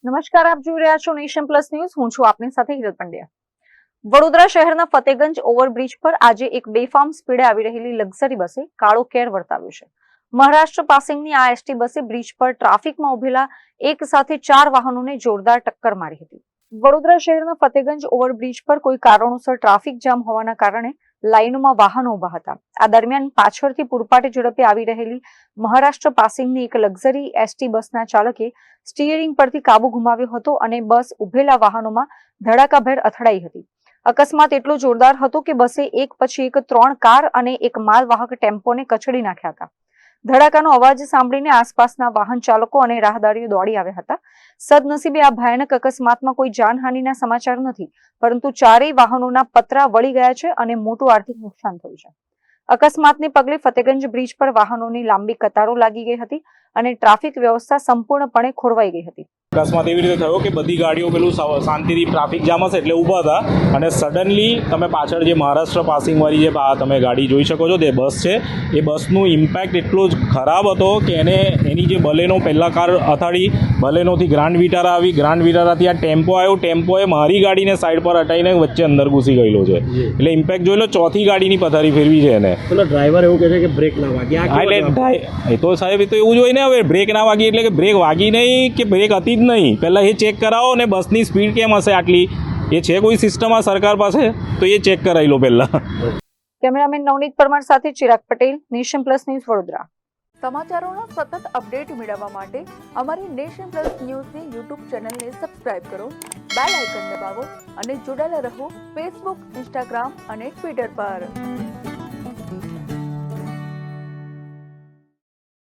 નમસ્કાર, આપ જોઈ રહ્યા છો નેશન પ્લસ ન્યૂઝ. હું છું આપની સાથે હિરલ પંડ્યા. વડોદરા શહેરના ફતેગંજ ઓવરબ્રિજ પર આજે એક બેફામ સ્પીડે આવી રહેલી લક્ઝરી બસે કાળો કેર વર્તાવ્યો છે. મહારાષ્ટ્ર પાસિંગની આ એસટી બસે બ્રિજ પર ટ્રાફિકમાં ઉભેલા એક સાથે 4 વાહનોને જોરદાર ટક્કર મારી હતી. વડોદરા શહેરના ફતેગંજ ઓવરબ્રિજ પર કોઈ કારણોસર ટ્રાફિક જામ હોવાના કારણે લાઈનોમાં વાહનો ઉભા હતા. આ દરમિયાન પાછળથી પૂરપાટે ઝડપે આવી રહેલી મહારાષ્ટ્ર પાસિંગની એક લક્ઝરી એસટી બસના ચાલકે સ્ટીયરિંગ પરથી કાબુ ગુમાવ્યો હતો અને બસ ઉભેલા વાહનોમાં ધડાકાભેર અથડાઈ હતી. અકસ્માત એટલો જોરદાર હતો કે બસે એક પછી એક 3 કાર અને એક માલવાહક ટેમ્પોને કચડી નાખ્યા હતા. ધડાકાનો અવાજ સાંભળીને આસપાસના વાહન ચાલકો અને રાહદારીઓ દોડી આવ્યા હતા. સદનસીબે આ ભયાનક અકસ્માતમાં કોઈ જાનહાનિના સમાચાર નથી, પરંતુ 4 વાહનોના પતરા વળી ગયા છે અને મોટું આર્થિક નુકસાન થયું છે. અકસ્માતને પગલે ફતેગંજ બ્રિજ પર વાહનોની લાંબી કતારો લાગી ગઈ હતી અને ટ્રાફિક વ્યવસ્થા સંપૂર્ણપણે ખોરવાઈ ગઈ હતી. અકસ્માત એવી રીતે થયો કે બધી ગાડીઓ પેલું શાંતિથી ટ્રાફિક જામ હશે એટલે ઊભા હતા અને સડનલી તમે પાછળ જે મહારાષ્ટ્ર પાસિંગવાળી જે તમે ગાડી જોઈ શકો છો તે બસ છે, એ બસનું ઇમ્પેક્ટ એટલો જ ખરાબ હતો કે એની જે બલેનો પહેલાં કાર અથાડી, બલેનોથી ગ્રાન્ડ વિટારા આવી, ગ્રાન્ડ વિટારાથી આ ટેમ્પો આવ્યો, ટેમ્પોએ મારી ગાડીને સાઈડ પર હટાવીને વચ્ચે અંદર ઘૂસી ગયેલો છે. એટલે ઇમ્પેક્ટ જોઈ લો, ચોથી ગાડીની પથારી ફેરવી છે એને. પેલો ડ્રાઈવર એવું કહે છે કે બ્રેક ના વાગી. એટલે એ તો સાહેબ એ તો એવું જ હોય ને, હવે બ્રેક ના વાગી એટલે કે બ્રેક વાગી નહીં કે બ્રેક હતી જ નહીં. પહેલાં એ ચેક કરાવો ને બસની સ્પીડ કેમ હશે આટલી, એ છે કોઈ સિસ્ટમ આ સરકાર પાસે તો એ ચેક કરાવી લો પહેલાં. કેમેરામેન નવનીત પરમાર સાથે Chirag Patel, nation plus news, Vadodara. સમાચારોના સતત અપડેટ મેળવવા માટે અમારી નેશન પ્લસ ન્યૂઝની યુટ્યુબ ચેનલને સબસ્ક્રાઇબ કરો, બેલ આઇકન દબાવો અને જોડાયેલા રહો ફેસબુક, ઇન્સ્ટાગ્રામ અને ટ્વિટર પર.